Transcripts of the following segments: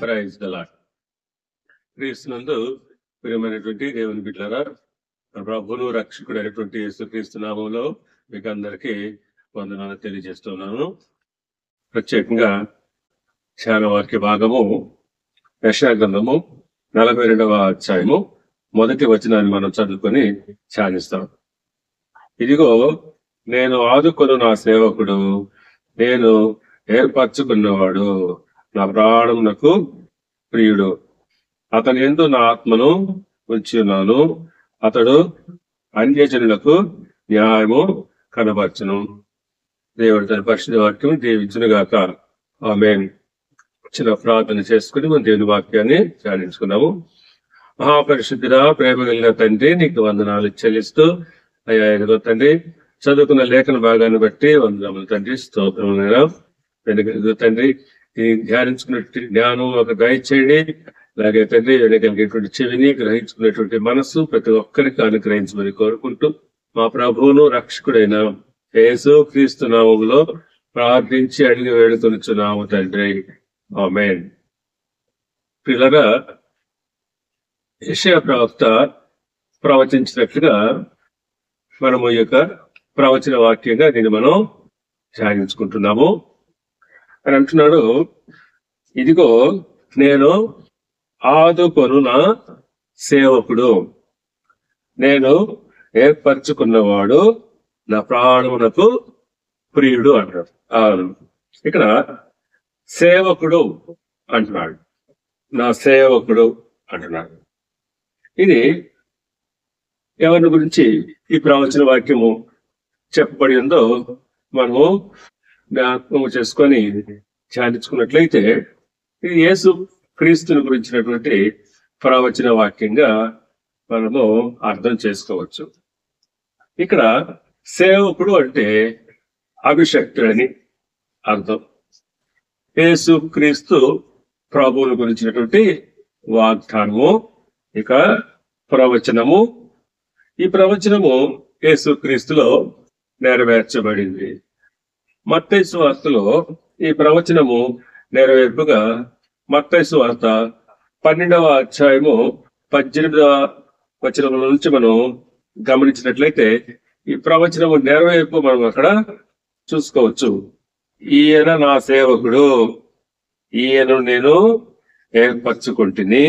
Praise the lord. క్రీస్తునందు ప్రియమైనటువంటి దేవుని బిడ్డలారా, ప్రభువును రక్షకుడైనటువంటి యేసుక్రీస్తు నామములో మీకు అందరికీ వందనాలు తెలియజేస్తున్నాను. ప్రత్యేకంగా ధ్యాన వాక్య భాగము యెషయా గ్రంథము 42వ అధ్యాయము మొదటి వచనాన్ని మనం చదువుకొని ధ్యానిస్తాం. ఇదిగో నేను ఆదుకొను నా సేవకుడు, నేను ఏర్పరచుకున్నవాడు, నా ప్రాణమునకు ప్రియుడు, అతని యందు నా ఆత్మను ఉంచి ఉన్నాను, అతడు అన్యజనులకు న్యాయము కనబరచును. దేవుడు తన పరిశుద్ధ వాక్యం దీవించును గాక. ఆమేన్. చిన్న ప్రార్థన చేసుకుని మనం దేవుని వాక్యాన్ని ధ్యానించుకున్నాము. మహాపరిశుద్ధుడా, ప్రేమ కలిగిన తండ్రి, నీకు వందనాలు చెల్లిస్తూ, అయ్యా ఎదుగో తండ్రి, చదువుకున్న లేఖన భాగాన్ని బట్టి వందనములు తండ్రి, స్తోత్రములైనా వెనుక తండ్రి, ఈ ధ్యానించుకున్నటువంటి జ్ఞానం ఒక దయచేయండి. అలాగే తండ్రి, వెనకలిగేటువంటి చెవిని గ్రహించుకునేటువంటి మనస్సు ప్రతి ఒక్కరికి అనుగ్రహించమని కోరుకుంటూ, మా ప్రభువును రక్షకుడైన యేసు క్రీస్తు నామములో ప్రార్థించి అడిగి వేడుకొనుచున్నాము తండ్రి. ఆమేన్. పిల్లగా యెషయా ప్రవక్త ప్రవచించినట్లుగా మనము ఈ యొక్క ప్రవచన వాక్యంగా దీన్ని మనం ధ్యానించుకుంటున్నాము. అని అంటున్నాడు, ఇదిగో నేను ఆదుకొను నా సేవకుడు, నేను ఏర్పరచుకున్నవాడు, నా ప్రాణమునకు ప్రియుడు అంటాడు. ఇక్కడ సేవకుడు అంటున్నాడు, నా సేవకుడు అంటున్నాడు. ఇది ఎవరి గురించి ఈ ప్రవచన వాక్యము చెప్పబడి ఉందో మనము జ్ఞాపకం చేసుకొని ధ్యానించుకున్నట్లయితే ఇది యేసు క్రీస్తుని గురించినటువంటి ప్రవచన వాక్యంగా మనము అర్థం చేసుకోవచ్చు. ఇక్కడ సేవకుడు అంటే అభిషక్తుడని అర్థం. యేసు క్రీస్తు ప్రభువుని గురించినటువంటి వాగ్దానము, ఇక ప్రవచనము. ఈ ప్రవచనము యేసు క్రీస్తులో నెరవేర్చబడింది. మత్తయి సువార్తలో ఈ ప్రవచనము నెరవేర్పుగా మత్తయి సువార్త 12వ అధ్యాయము 18వ వచనం నుంచి మనం గమనించినట్లయితే ఈ ప్రవచనము నెరవేర్పు మనం అక్కడ చూసుకోవచ్చు. ఈయన నా సేవకుడు, ఈయన నేను ఏర్పరచుకుంటుని,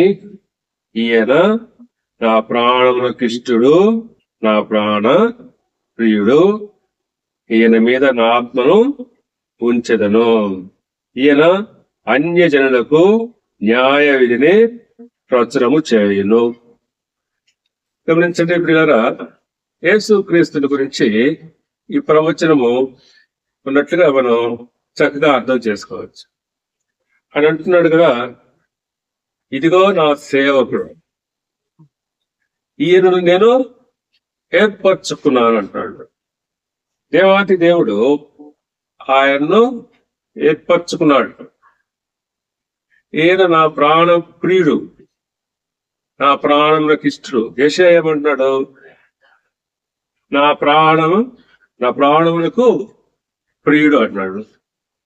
ఈయన నా ప్రాణమునకిష్టుడు, నా ప్రాణ ప్రియుడు, ఈయన మీద నా ఆత్మను ఉంచెదను, ఈయన అన్యజనులకు న్యాయ విధిని ప్రచురము చేయును. గమనించండి ప్రియులారా, యేసు క్రీస్తుని గురించి ఈ ప్రవచనము ఉన్నట్లుగా మనం చక్కగా అర్థం చేసుకోవచ్చు. అని అంటున్నాడు కదా, ఇదిగో నా సేవకుడు, ఈయనను నేను ఏర్పరచుకున్నాను అంటున్నాడు. దేవాతి దేవుడు ఆయన్ను ఏర్పరచుకున్నాడు. ఈయన నా ప్రాణ ప్రియుడు, నా ప్రాణమునకు ఇష్టడు. యెషయా ఏమంటున్నాడు? నా ప్రాణమునకు ప్రియుడు అంటున్నాడు.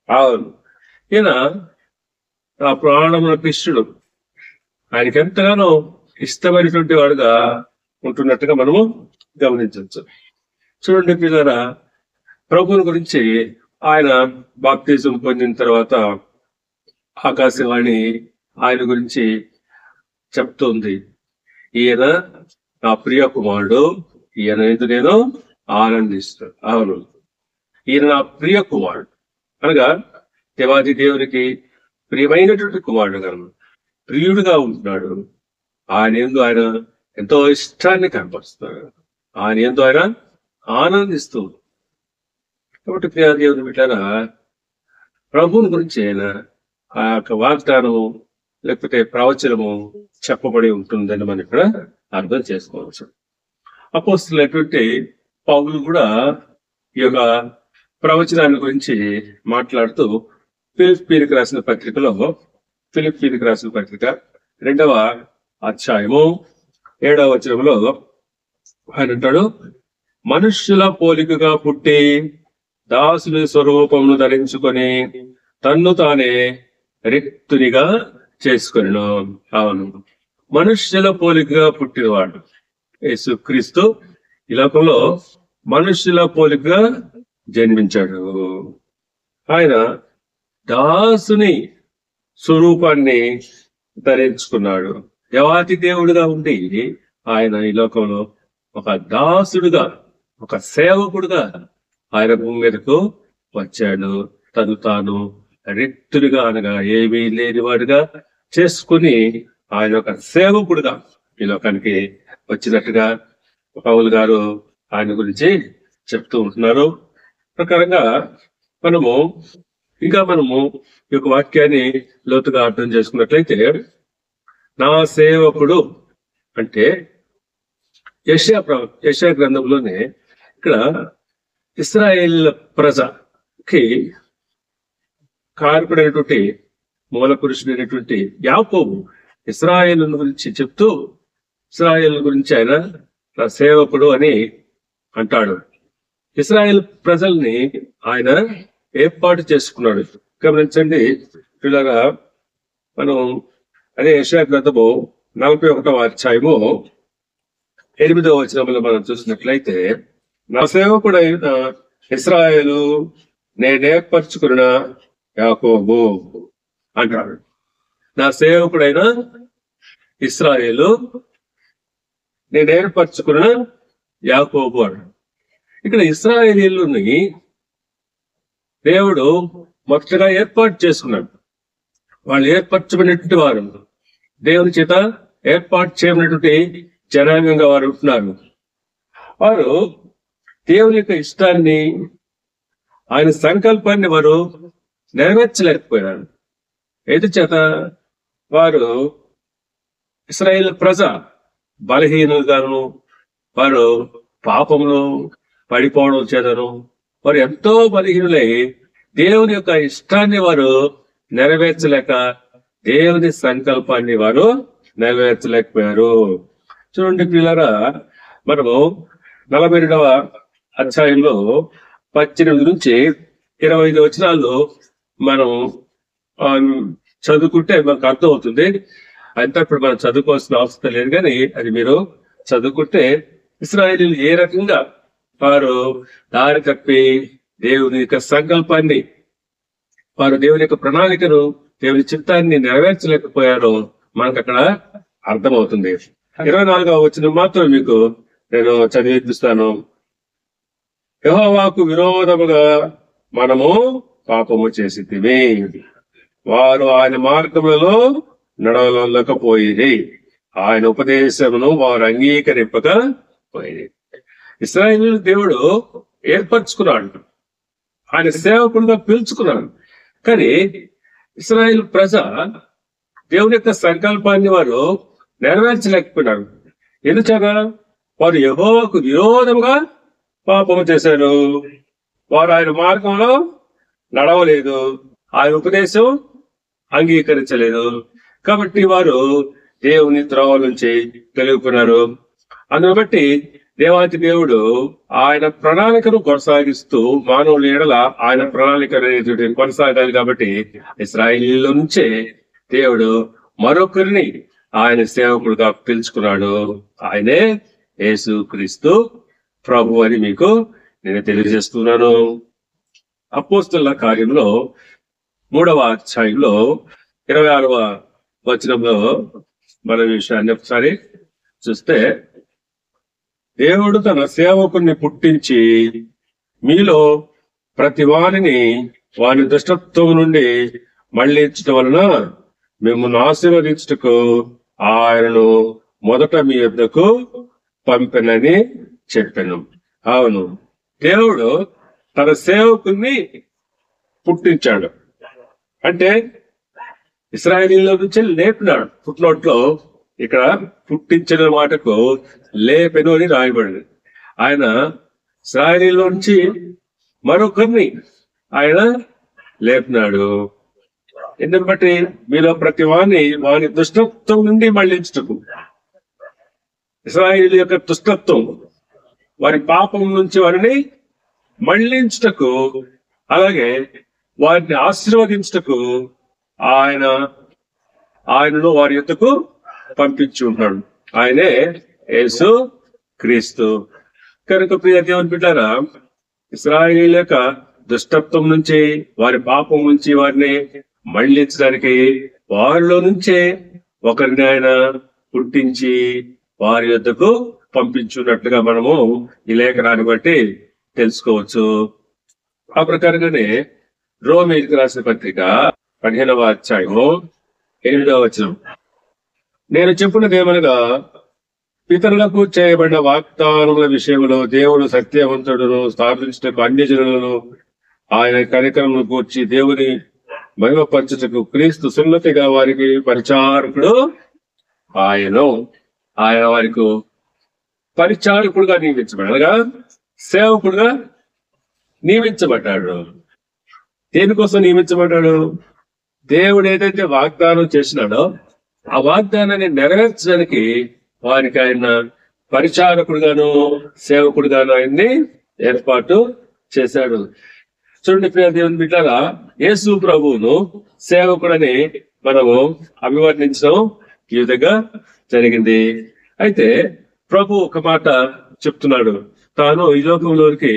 అవును, ఈయన నా ప్రాణమునకు ఇష్టడు. ఆయనకి ఎంతగానో ఇష్టమైనటువంటి వాడుగా ఉంటున్నట్టుగా మనము గమనించవచ్చు. చూడండి పిల్లరా, ప్రభువుని గురించి ఆయన బాప్తిజం పొందిన తర్వాత ఆకాశవాణి ఆయన గురించి చెప్తుంది. ఈయన నా ప్రియ కుమారుడు, ఈయన యందు నేను ఆనందిస్తాను. అవును, ఈయన నా ప్రియ కుమారుడు అనగా దేవాది దేవునికి ప్రియమైనటువంటి కుమారుడు గాను ప్రియుడుగా ఉంటున్నాడు. ఆయన యందు ఆయన ఎంతో ఇష్టాన్ని కనపరుస్తున్నాడు. ఆయన యందు ఆయన ఆనందిస్తూ. కాబట్టి ప్రియ దేవుని బిడ్డలారా, ప్రభువుని గురించి ఆయన ఆ యొక్క వాగ్దానము లేకపోతే ప్రవచనము చెప్పబడి ఉంటుందని మనం ఇక్కడ అర్థం చేసుకోవచ్చు. అపోస్తలుడైనటువంటి పౌలు కూడా ఈ యొక్క ప్రవచనాన్ని గురించి మాట్లాడుతూ ఫిలిప్పీయులకు రాసిన పత్రిక 2వ అధ్యాయము 7వ వచనంలో ఆయన అంటాడు, మనుష్యుల పోలికగా పుట్టి దాసుని స్వరూపమును ధరించుకొని తన్ను తానే రిక్తునిగా చేసుకొనెను. అవును, మనుష్యుల పోలికగా పుట్టినవాడు యేసుక్రీస్తు ఈ లోకంలో మనుష్యుల పోలికగా జన్మించాడు. ఆయన దాసుని స్వరూపాన్ని ధరించుకున్నాడు. దేవాతి దేవుడిగా ఉండి ఆయన ఈ లోకంలో ఒక దాసుడుగా, ఒక సేవకుడుగా ఆయన భూమి మీదకు వచ్చాడు. తను తాను రిక్తుడిగా అనగా ఏమీ లేనివాడుగా చేసుకుని ఆయన ఒక సేవకుడుగా ఈ లోకానికి వచ్చినట్టుగా పౌలు గారు ఆయన గురించి చెప్తూ ఉంటున్నారు. ప్రకారంగా మనము ఈ యొక్క వాక్యాన్ని లోతుగా అర్థం చేసుకున్నట్లయితే, నా సేవకుడు అంటే యెషయా గ్రంథంలోనే ఇక్కడ ఇశ్రాయేల్ ప్రజకి కారకుడైనటువంటి మూల పురుషుడైనటువంటి యాకోబు ఇశ్రాయేల్ గురించి చెప్తూ, ఇశ్రాయేల్ గురించి ఆయన నా సేవకుడు అని అంటాడు. ఇశ్రాయేల్ ప్రజల్ని ఆయన ఏర్పాటు చేసుకున్నాడు. గమనించండి ఇలాగా మనం అదే యెషయా గ్రంథము 41వ అధ్యాయము 8వ వచనంలో మనం చూసినట్లయితే, నా సేవకుడైన ఇశ్రాయేలు నేనేర్పరచుకున్న యాకోబు అంటాడు. నా సేవకుడైన ఇశ్రాయేలు నేనేర్పరచుకున్న యాకోబు అన్నాడు. ఇక్కడ ఇశ్రాయేలీయులని దేవుడు మొదటగా ఏర్పాటు చేసుకున్నాడు. వాళ్ళు ఏర్పరచబడినటువంటి వారు, దేవుని చేత ఏర్పాటు చేయబడినటువంటి జనాంగంగా వారు ఉంటున్నారు. వారు దేవుని యొక్క ఇష్టాన్ని, ఆయన సంకల్పాన్ని వారు నెరవేర్చలేకపోయారు. ఎందుచేత వారు ఇశ్రాయేల్ ప్రజ బలహీనులుగాను, వారు పాపంలో పడిపోవడం చేతను వారు ఎంతో బలహీనులై దేవుని యొక్క ఇష్టాన్ని వారు నెరవేర్చలేక, దేవుని సంకల్పాన్ని వారు నెరవేర్చలేకపోయారు. చూడండి పిల్లరా, మనము 42వ అధ్యాయంలో 18 నుంచి 25 వచనాల్లో మనం చదువుకుంటే మనకు అర్థం అవుతుంది. అంతా ఇప్పుడు మనం చదువుకోవాల్సిన అవసరం లేదు, కానీ అది మీరు చదువుకుంటే ఇశ్రాయేలీయులు ఏ రకంగా వారు దారి తప్పి దేవుని యొక్క సంకల్పాన్ని, వారు దేవుని యొక్క ప్రణాళికను, దేవుని చిత్తాన్ని నెరవేర్చలేకపోయారో మనకు అక్కడ అర్థమవుతుంది. 24వ వచనం మాత్రం మీకు నేను చదివిస్తాను. యెహోవాకు విరోధముగా మనము పాపము చేసితిమి, వారు ఆయన మార్గములలో నడవలేకపోయిరి, ఆయన ఉపదేశమును వారు అంగీకరింపకపోయిరి. ఇశ్రాయేలు దేవుడు ఏర్పరచుకున్నాడు, ఆయన సేవకుడుగా పిలుచుకున్నాడు. కానీ ఇశ్రాయేల్ ప్రజ దేవుని యొక్క సంకల్పాన్ని వారు నెరవేర్చలేకపోయినారు. ఎందుచేత వారు యెహోవాకు విరోధంగా పాపము చేశారు. వారు ఆయన మార్గంలో నడవలేదు, ఆయన ఉపదేశం అంగీకరించలేదు. కాబట్టి వారు దేవుని త్రోవ నుంచి తొలగిపోయినారు. అందును బట్టి దేవాతి దేవుడు ఆయన ప్రణాళికను కొనసాగిస్తూ మానవుల ఎడల ఆయన ప్రణాళిక కొనసాగాలి. కాబట్టి ఇశ్రాయేలీయుల నుంచే దేవుడు మరొకరిని ఆయన సేవకుడుగా పిలుచుకున్నాడు. ఆయనే యేసుక్రీస్తు ప్రభు అని మీకు నేను తెలియజేస్తున్నాను. అపోస్తలుల కార్యంలో 3వ అధ్యాయంలో 26వ వచనంలో మన విషయాన్ని ఒకసారి చూస్తే, దేవుడు తన సేవకుని పుట్టించి మీలో ప్రతి వారిని వారి దుష్టత్వం నుండి మళ్లించడం వలన మిమ్మల్ని ఆశీర్వదించుటకు ఆయనను మొదట మీ యొద్దకు పంపెనని చెప్పాను. అవును, దేవుడు తన సేవకుని పుట్టించాడు అంటే ఇశ్రాయేలీయుల నుంచి లేపినాడు. ఫుట్నోట్లో ఇక్కడ పుట్టించిన మాటకు లేపెను అని రాయబడింది. ఆయన ఇశ్రాయేలీయుల నుంచి మరొకరిని ఆయన లేపినాడు. ఎందుకు బట్టి మీలో ప్రతి వాని దుష్టత్వం నుండి మళ్లించుటకు, ఇశ్రాయేలు యొక్క దుష్టత్వం, వారి పాపం నుంచి వారిని మళ్లించుటకు, అలాగే వారిని ఆశీర్వదించుటకు ఆయన ఆయనను వారి యొద్దకు పంపించి ఉన్నాడు. ఆయనే యేసు క్రీస్తు. కనుక ప్రియ దేవుని బిడ్డారా, ఇశ్రాయేలీయుల యొక్క దుష్టత్వం నుంచి, వారి పాపం నుంచి వారిని మళ్లించడానికి వారిలో నుంచే ఒకరిని ఆయన పుట్టించి వారి యొద్దకు పంపించున్నట్లుగా మనము ఈ లేఖనాన్ని బట్టి తెలుసుకోవచ్చు. ఆ ప్రకారంగానే రోమీయులకు రాసిన పత్రిక 15వ అధ్యాయము 8వ వచనం, నేను చెప్పినదేమనగా పితరులకు చేయబడిన వాగ్దానముల విషయంలో దేవుడు సత్యవంతుడును స్థాపించటకు అన్ని జనులను ఆయన కనికరమును కూర్చి దేవుని మహిమపరచుటకు క్రీస్తు సున్నతిగా వారికి పరిచారకుడు ఆయన వారికి పరిచారకుడుగా నియమించబడ్డాడు, అనగా సేవకుడుగా నియమించబడ్డాడు. దేనికోసం నియమించబడ్డాడు? దేవుడు ఏదైతే వాగ్దానం చేసినాడో ఆ వాగ్దానాన్ని నెరవేర్చడానికి వారికి ఆయన పరిచారకుడుగాను సేవకుడుగాను ఆయన్ని ఏర్పాటు చేశాడు. చూడండి ప్రియ దేవుని బిడ్డలారా, యేసు ప్రభువును సేవకుడని మనము అభివర్ణించడం ఈ విధంగా జరిగింది. అయితే ప్రభు ఒక మాట చెప్తున్నాడు, తాను ఈ లోకంలోనికి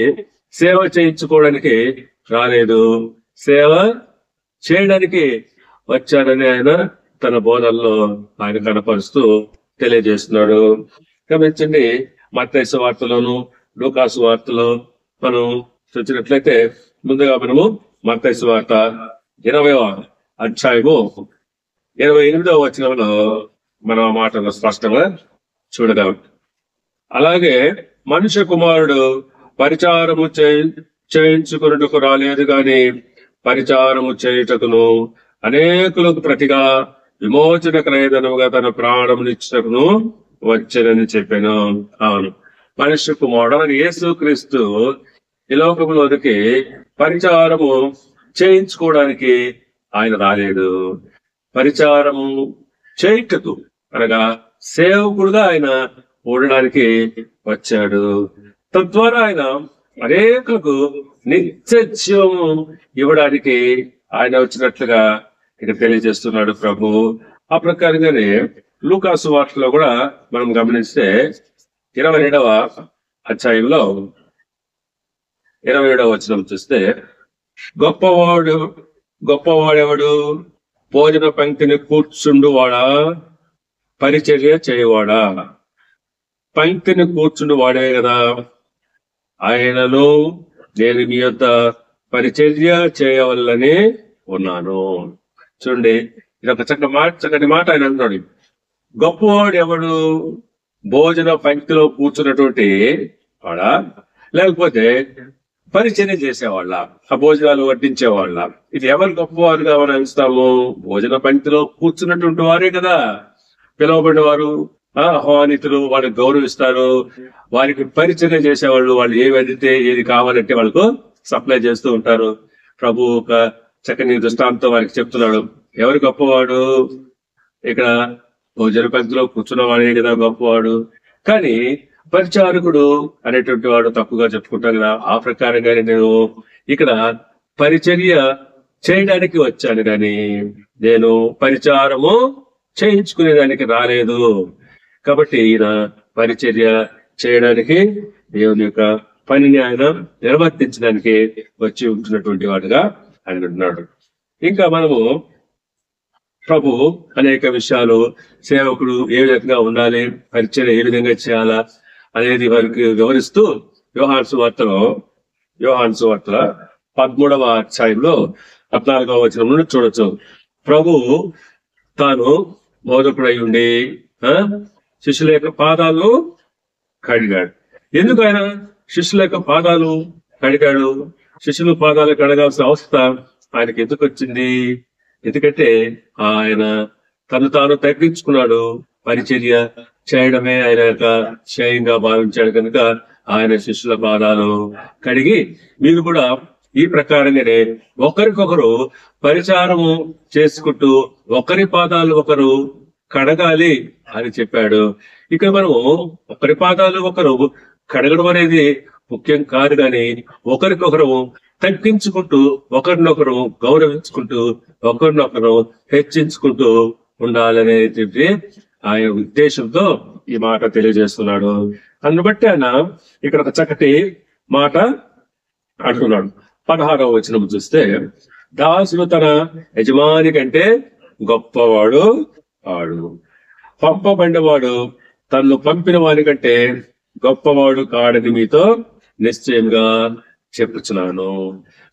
సేవ చేయించుకోవడానికి రాలేదు, సేవ చేయడానికి వచ్చాడని ఆయన తన బోధనలో ఆయన కనపరుస్తూ తెలియజేస్తున్నాడు. గమనించండి, మత్తయి సువార్తలోను లూకా సువార్తలో మనం చూసినట్లయితే ముందుగా మనము మత్తయి సువార్త 20వ అధ్యాయము 28వ వచనంలో మనం ఆ మాటను స్పష్టంగా చూడగలం. అలాగే మనుష్య కుమారుడు పరిచారము చేయించుకున్నట్టుకు రాలేదు గాని పరిచారము చేయుటకును అనేకులకు ప్రతిగా విమోచన క్రయధనముగా తన ప్రాణమునిచ్చుటకును వచ్చనని చెప్పాను. అవును, మనుష్య కుమారుడు యేసు క్రీస్తు ఈ లోకంలోనికి పరిచారము చేయించుకోవడానికి ఆయన రాలేదు, పరిచారము చేయుటకు అనగా సేవకుడుగా ఆయన ఉండడానికి వచ్చాడు. తద్వారా ఆయన అనేకులకు నిత్యజీవము ఇవ్వడానికి ఆయన వచ్చినట్లుగా ఇక్కడ తెలియజేస్తున్నాడు ప్రభు. ఆ ప్రకారంగానే లూకా సువార్తలో కూడా మనం గమనిస్తే 22వ అధ్యాయంలో 27వ వచనం చూస్తే, గొప్పవాడెవడు భోజన పంక్తిని కూర్చుండువాడా పరిచర్య చేయవాడా? పంక్తిని కూర్చుండు వాడే కదా, ఆయనను నేను మీ యొద్ద పరిచర్య చేయవల్లని ఉన్నాను. చూడండి, ఇది ఒక చక్కటి మాట ఆయన అంటున్నాడు. గొప్పవాడు ఎవడు? భోజన పంక్తిలో కూర్చున్నటువంటి వాడా, లేకపోతే పరిచర్య చేసేవాళ్ళ, ఆ భోజనాలు వడ్డించేవాళ్ళ? ఇది ఎవరు గొప్పవారుగా మనం ఇస్తాము? భోజన పంక్తిలో కూర్చున్నటువంటి వారే కదా పిలువబడిన వారు, ఆహ్వానితులు, వాళ్ళకి గౌరవిస్తారు. వారికి పరిచర్య చేసేవాళ్ళు, వాళ్ళు ఏవి అడిగితే ఏది కావాలంటే వాళ్ళకు సప్లై చేస్తూ ఉంటారు. ప్రభు ఒక చక్కని దృష్టాంతం వారికి చెప్తున్నాడు. ఎవరు గొప్పవాడు? ఇక్కడ భోజన పంక్తిలో కూర్చున్న వాడే కదా గొప్పవాడు. కానీ పరిచారకుడు అనేటువంటి వాడు తప్పుగా చెప్పుకుంటాం కదా. ఆ ప్రకారంగానే నేను ఇక్కడ పరిచర్య చేయడానికి వచ్చాను, కానీ నేను పరిచారము చేయించుకునేదానికి రాలేదు. కాబట్టి ఈయన పరిచర్య చేయడానికి, దేవుని యొక్క పనిని ఆయన నిర్వర్తించడానికి వచ్చి ఉంటున్నటువంటి వాడుగా ఆయన ఉన్నాడు. ఇంకా మనము ప్రభు అనేక విషయాలు, సేవకుడు ఏ విధంగా ఉండాలి, పరిచర్య ఏ విధంగా చేయాలా అనేది వారికి వివరిస్తూ యోహాను సువార్తలో 13వ అధ్యాయంలో 14వ వచనం నుండి చూడొచ్చు. ప్రభు తాను బోధకుడై ఉండి శిష్యుల యొక్క పాదాలు కడిగాడు. ఎందుకు ఆయన శిష్యుల యొక్క పాదాలు కడిగాడు? శిష్యుల పాదాలు కడగాల్సిన అవసరం ఆయనకి ఎందుకు వచ్చింది? ఎందుకంటే ఆయన తను తాను తగ్గించుకున్నాడు, పరిచర్య చేయడమే ఆయన యొక్క ధ్యేయంగా భావించాడు. కనుక ఆయన శిష్యుల పాదాలు కడిగి, మీరు కూడా ఈ ప్రకారంగానే ఒకరికొకరు పరిచారము చేసుకుంటూ ఒకరి పాదాలు ఒకరు కడగాలి అని చెప్పాడు. ఇక మనము ఒకరి పాదాలు ఒకరు కడగడం అనేది ముఖ్యం కాదు, కానీ ఒకరికొకరు తగ్గించుకుంటూ, ఒకరినొకరు గౌరవించుకుంటూ, ఒకరినొకరు హెచ్చించుకుంటూ ఉండాలనే చెప్పి ఆయన ఉద్దేశంతో ఈ మాట తెలియజేస్తున్నాడు. అందును బట్టి ఆయన ఇక్కడ ఒక చక్కటి మాట అంటున్నాడు. 16వ వచనం చూస్తే, దాసుడు తన యజమాని కంటే గొప్పవాడు కాడు, పంపబడినవాడు తనను పంపిన వారి కంటే గొప్పవాడు కాడని మీతో నిశ్చయంగా చెప్పుచున్నాను.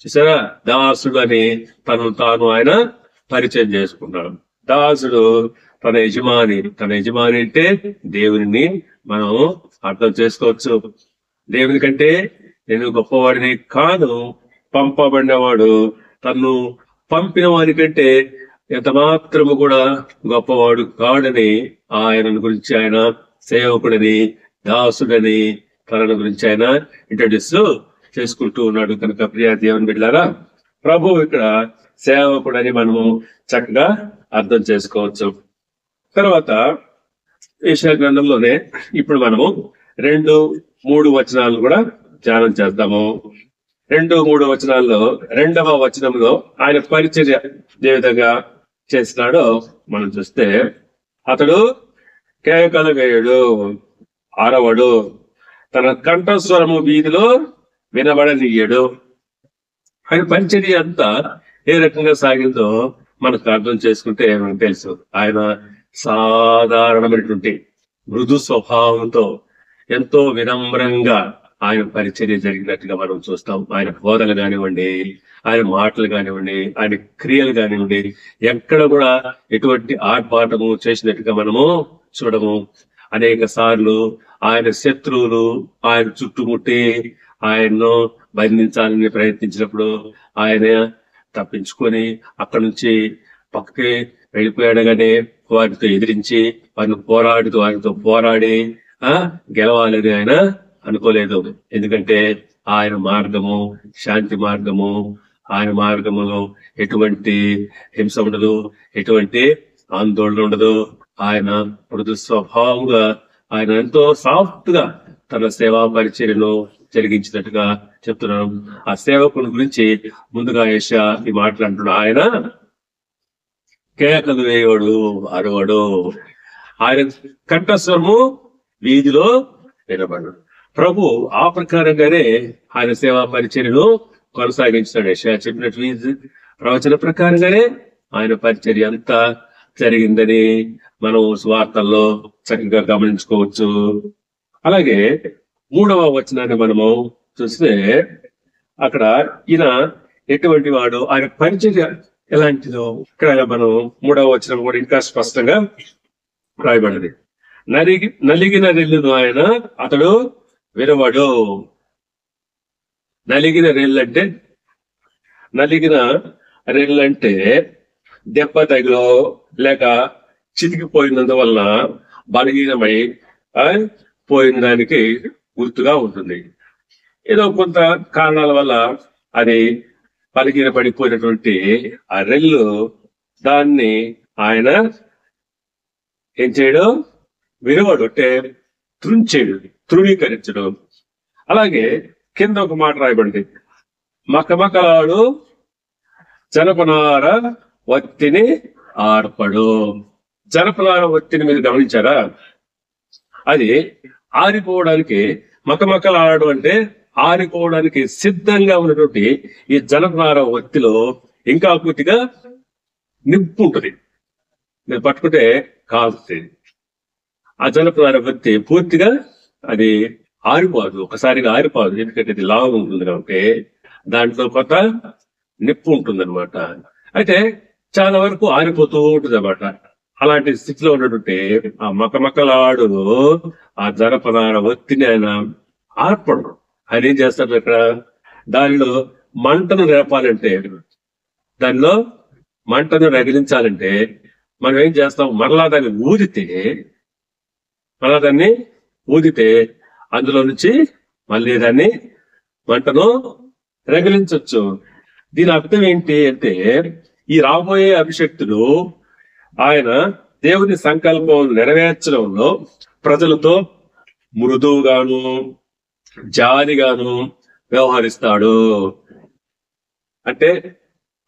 చూసారా, దాసుడు అని తను తాను ఆయన పరిచయం చేసుకున్నాడు. దాసుడు తన యజమాని అంటే దేవుని మనం అర్థం చేసుకోవచ్చు. దేవుని కంటే నేను గొప్పవాడిని కాను, పంపబడినవాడు తను పంపిన వారి కంటే ఎంత మాత్రము కూడా గొప్పవాడు కాడని ఆయన గురించి, ఆయన సేవకుడని, దాసుడని తనను గురించి ఆయన ఇంట్రడ్యూస్ చేసుకుంటూ ఉన్నాడు. కనుక ప్రియ దేవుని బిడ్డలారా, ప్రభు ఇక్కడ సేవకుడని మనము చక్కగా అర్థం చేసుకోవచ్చు. తర్వాత యెషయా గ్రంథంలోనే ఇప్పుడు మనము 2-3 వచనాలను కూడా ధ్యానం చేద్దాము. 2-3 వచనాల్లో 2వ వచనంలో ఆయన పరిచర్య ఏ విధంగా చేసినాడో మనం చూస్తే, అతడు కేకలు వేయడు, అరవడు, తన కంఠస్వరము వీధిలో వినబడనీయడు. ఆయన పరిచర్య అంతా ఏ రకంగా సాగిందో మనకు అర్థం చేసుకుంటే మనకు తెలుసు. ఆయన సాధారణమైనటువంటి మృదు స్వభావంతో ఎంతో వినమ్రంగా ఆయన పరిచర్య జరిగినట్టుగా మనం చూస్తాం. ఆయన బోధలు కానివ్వండి, ఆయన మాటలు కానివ్వండి, ఆయన క్రియలు కానివ్వండి, ఎక్కడ కూడా ఎటువంటి ఆర్భాటము చేసినట్టుగా మనము చూడము. అనేక సార్లు ఆయన శత్రువులు ఆయన చుట్టుముట్టి ఆయన్ను బంధించాలని ప్రయత్నించినప్పుడు ఆయన తప్పించుకొని అక్కడి నుంచి పక్కకి వెళ్ళిపోయాడగానే వారితో ఎదిరించి వారితో పోరాడి గెలవాలని ఆయన అనుకోలేదు. ఎందుకంటే ఆయన మార్గము శాంతి మార్గము, ఆయన మార్గములో ఎటువంటి హింస ఉండదు, ఎటువంటి ఆందోళన ఉండదు. ఆయన మృదు స్వభావంగా ఆయన ఎంతో సాఫ్ట్ గా తన సేవా పరిచర్యను జరిగించినట్టుగా చెప్తున్నాను. ఆ సేవకుని గురించి ముందుగా యెషయా ఈ మాట్లాడుతున్నాడు. ఆయన కేకలు వేయడు, అరవడు, ఆయన కంఠస్వరము వీధిలో వినబడు. ప్రభు ఆ ప్రకారంగానే ఆయన సేవా పరిచర్యను కొనసాగించాడు. యెషయా చెప్పినట్టు ప్రవచన ప్రకారంగానే ఆయన పరిచర్య అంతా జరిగిందని మనం సువార్తల్లో చక్కగా గమనించుకోవచ్చు. అలాగే 3వ వచనాన్ని మనము చూస్తే, అక్కడ ఈయన ఎటువంటి వాడు, ఆయన పరిచర్య ఎలాంటిదో ఇక్కడ మనం 3వ వచనం కూడా ఇంకా స్పష్టంగా రాయబడింది. నలిగిన రెల్లును ఆయన అతడు వినవడు. నలిగిన రెల్లంటే దెబ్బ తగిలో లేక చితికిపోయినందువలన బలహీనమై పోయిన దానికి గుర్తుగా ఉంటుంది. ఏదో కొంత కారణాల వల్ల అది బలహీన పడిపోయినటువంటి ఆ రెల్లు, దాన్ని ఆయన ఏం చేయడం, వినవాడు అంటే తృణీకరించడం. అలాగే కింద ఒక మాట రాయబడింది, మకమకలాడు జనపనార ఒత్తిని ఆర్పడు. జనపనార ఒత్తిని మీరు గమనించారా? అది ఆరిపోవడానికి, మకమకలాడు అంటే ఆరిపోవడానికి సిద్ధంగా ఉన్నటువంటి ఈ జనపనార ఒత్తిలో ఇంకా పూర్తిగా నిప్పు ఉంటుంది. మీరు పట్టుకుంటే కాలుతుంది. ఆ జనపనార ఒత్తి పూర్తిగా అది ఆరిపోదు, ఒకసారిగా ఆరిపోదు. ఎందుకంటే ఇది లావు ఉంటుంది కాబట్టి దాంట్లో కొత్త నిప్పు ఉంటుంది అనమాట. అయితే చాలా వరకు ఆరిపోతూ ఉంటుంది అన్నమాట. అలాంటి స్థితిలో ఉన్నటువంటి ఆ మకమకలాడు ఆ జనపనార ఒత్తిని ఆయన ఆర్పడు. ఆయన ఏం చేస్తాడు, ఇక్కడ దానిలో మంటను రేపాలంటే, దానిలో మంటను రగిలించాలంటే మనం ఏం చేస్తాం, మరలా దాన్ని ఊదితే అందులో నుంచి మళ్ళీ దాన్ని మంటను రగిలించవచ్చు. దీని అర్థం ఏంటి అంటే, ఈ రాబోయే అభిషక్తుడు ఆయన దేవుని సంకల్పం నెరవేర్చడంలో ప్రజలతో మృదువుగాను జాలిగాను వ్యవహరిస్తాడు. అంటే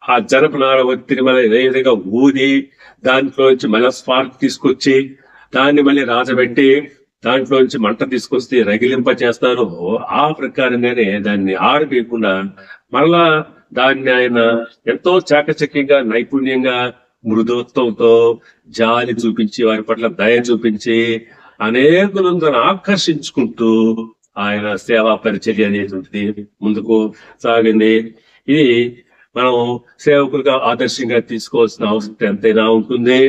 ఆ జనపనార ఒత్తిడి మళ్ళీ ఏ విధంగా ఊది దాంట్లోంచి మళ్ళీ స్పార్క్ తీసుకొచ్చి దాన్ని మళ్ళీ రాజబెట్టి దాంట్లోంచి మంట తీసుకొస్తే రగిలింప చేస్తారు. ఆ ప్రకారంగానే దాన్ని ఆరిపోయకుండా మరలా దాన్ని ఆయన ఎంతో చాకచక్యంగా నైపుణ్యంగా మృదుత్వంతో జాలి చూపించి వారి పట్ల దయ చూపించి అనేకులను ఆకర్షించుకుంటూ ఆయన సేవా పరిచర్య అనేటువంటిది ముందుకు సాగింది. ఇది మనం సేవకులుగా ఆదర్శంగా తీసుకోవాల్సిన అవసరం ఎంతైనా ఉంటుంది.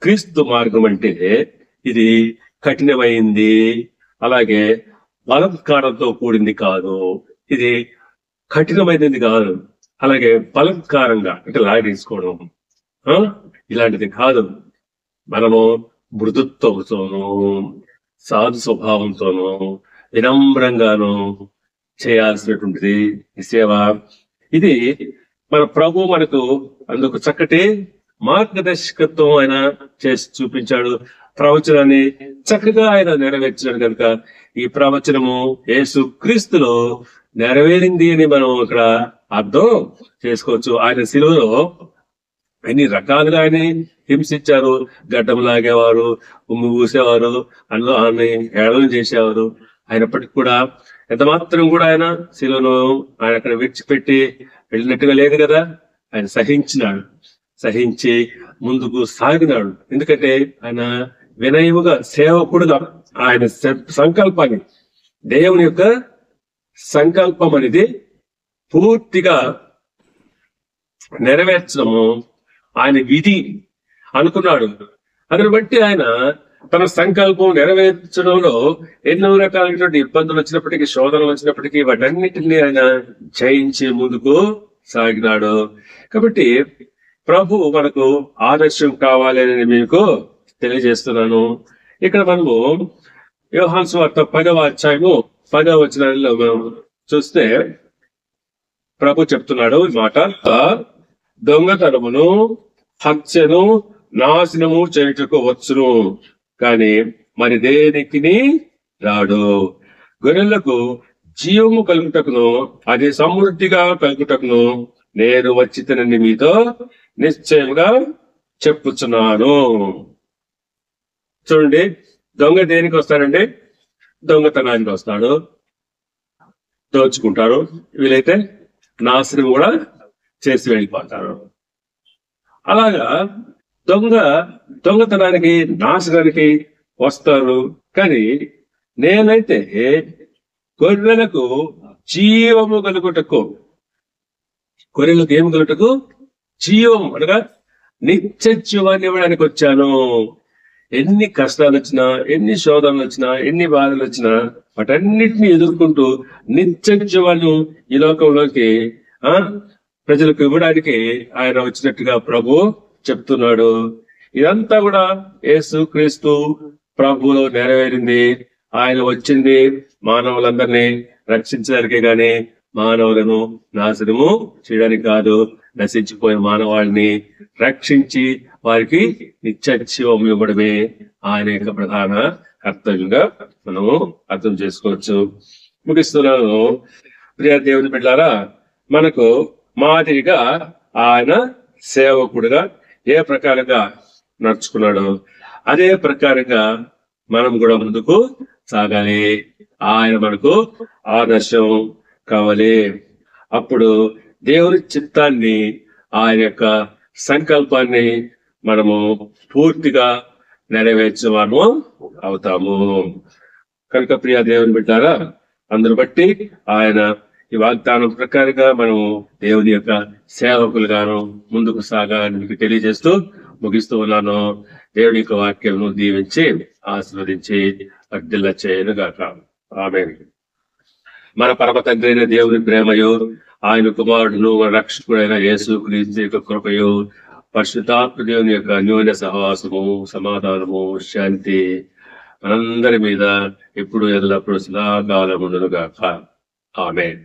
క్రీస్తు మార్గం అంటే ఇది కఠినమైంది, అలాగే బలత్కారంతో కూడింది కాదు. ఇది కఠినమైనది కాదు, అలాగే బలత్కారంగా అంటే లాగేసుకోవడం ఇలాంటిది కాదు. మనము మృదుత్వంతోనూ సాధు స్వభావంతోనూ వినమ్రంగాను చేయాల్సినటువంటిది ఈ సేవ. ఇది మన ప్రభు మనకు అందుకు చక్కటి మార్గదర్శకత్వం ఆయన చేసి చూపించాడు. ప్రవచనాన్ని చక్కగా ఆయన నెరవేర్చాడు కనుక ఈ ప్రవచనము యేసు క్రీస్తులో నెరవేరింది అని మనం ఇక్కడ అర్థం చేసుకోవచ్చు. ఆయన శిలువలో అన్ని రకాలుగా ఆయన హింసించారు. గడ్డం లాగేవారు, ఉమ్మి ఊసేవారు, అందులో ఆయన హేళన చేసేవారు. అయినప్పటికీ కూడా ఎంత మాత్రం కూడా ఆయన శిలువను ఆయన అక్కడ విడిచిపెట్టి వెళ్ళినట్టుగా లేదు కదా. ఆయన సహించి ముందుకు సాగినాడు. ఎందుకంటే ఆయన వినయముగా సేవకుడుగా ఆయన సంకల్పాన్ని, దేవుని యొక్క సంకల్పం అనేది పూర్తిగా నెరవేర్చడము ఆయన విధి అనుకున్నాడు. అందుని బట్టి ఆయన తన సంకల్పం నెరవేర్చడంలో ఎన్నో రకాలైనటువంటి ఇబ్బందులు వచ్చినప్పటికీ, శోధనలు వచ్చినప్పటికీ వాటన్నిటిని ఆయన జయించి ముందుకు సాగినాడు. కాబట్టి ప్రభు మనకు ఆదర్శం కావాలి అని మీకు తెలియజేస్తున్నాను. ఇక్కడ మనము యోహాను సువార్త 10వ అధ్యాయము 10వ వచనంలో మనం చూస్తే ప్రభు చెప్తున్నాడు ఈ మాట: దొంగతనమును, హత్యను, నాశనము చేయుటకు వచ్చును, కానీ మరి దేనికిని రాడు. గొర్రెలకు జీవము కలుగుటకును, అది సమృద్ధిగా కలుగుటకును నేను వచ్చితనని మీతో నిశ్చయంగా చెప్పుచున్నాను. చూడండి, దొంగ దేనికి వస్తాడండి? దొంగతనానికి వస్తాడు, దోచుకుంటారు. వీలైతే నాశనం కూడా చేసి వెళ్ళిపోతారు. అలాగా దొంగతనానికి, నాశనానికి వస్తారు. కానీ నేనైతే గొర్రెలకు జీవము కలుగుటకు, గొర్రెలకు ఏమి కలుగుటకు? జీవం అనగా నిత్య జీవాన్ని ఇవ్వడానికి వచ్చాను. ఎన్ని కష్టాలు వచ్చినా, ఎన్ని శోధనలు వచ్చినా, ఎన్ని బాధలు వచ్చినా వాటన్నిటిని ఎదుర్కొంటూ నిత్య జీవాన్ని ఈ లోకంలోకి ప్రజలకు ఇవ్వడానికి ఆయన వచ్చినట్టుగా ప్రభు చెప్తున్నాడు. ఇదంతా కూడా యేసు క్రీస్తు ప్రభువులో నెరవేరింది. ఆయన వచ్చింది మానవులందరినీ రక్షించడానికే గాని మానవులను నాశనము చేయడానికి కాదు. నశించిపోయిన మానవాళిని రక్షించి వారికి నిత్య జీవం ఇవ్వడమే ఆయన యొక్క ప్రధాన కర్తవ్యంగా మనము అర్థం చేసుకోవచ్చు. ముగిస్తున్నాను. ప్రియ దేవుని బిడ్డలారా, మనకు మాదిరిగా ఆయన సేవకుడుగా ఏ ప్రకారంగా నడుచుకున్నాడో అదే ప్రకారంగా మనం కూడా ముందుకు సాగాలి. ఆయన మనకు ఆదర్శం కావాలి. అప్పుడు దేవుని చిత్తాన్ని, ఆయన యొక్క సంకల్పాన్ని మనము పూర్తిగా నెరవేర్చేవారు అవుతాము. కనుక ప్రియ దేవుని బిడ్డారా, అందరు బట్టి ఆయన ఈ వాగ్దానం ప్రకారంగా మనము దేవుని యొక్క సేవకులుగాను ముందుకు సాగాలని మీకు తెలియజేస్తూ ముగిస్తూ ఉన్నాను. దేవుని యొక్క వాక్యమును దీవించి ఆశీర్వదించి వర్ధిల్ల చేయను గాక. ఆమేన్. మన పరమ తండ్రి అయిన దేవుని ప్రేమయు, ఆయన కుమారుడును మన రక్షకుడైన యేసు క్రీస్తు యొక్క కృపయు, పరిశుద్ధాత్మ దేవుని యొక్క అన్యోన్య సహవాసము, సమాధానము, శాంతి మనందరి మీద ఇప్పుడు ఎల్లప్పుడు సదాకాలముండును గాక. ఆమేన్.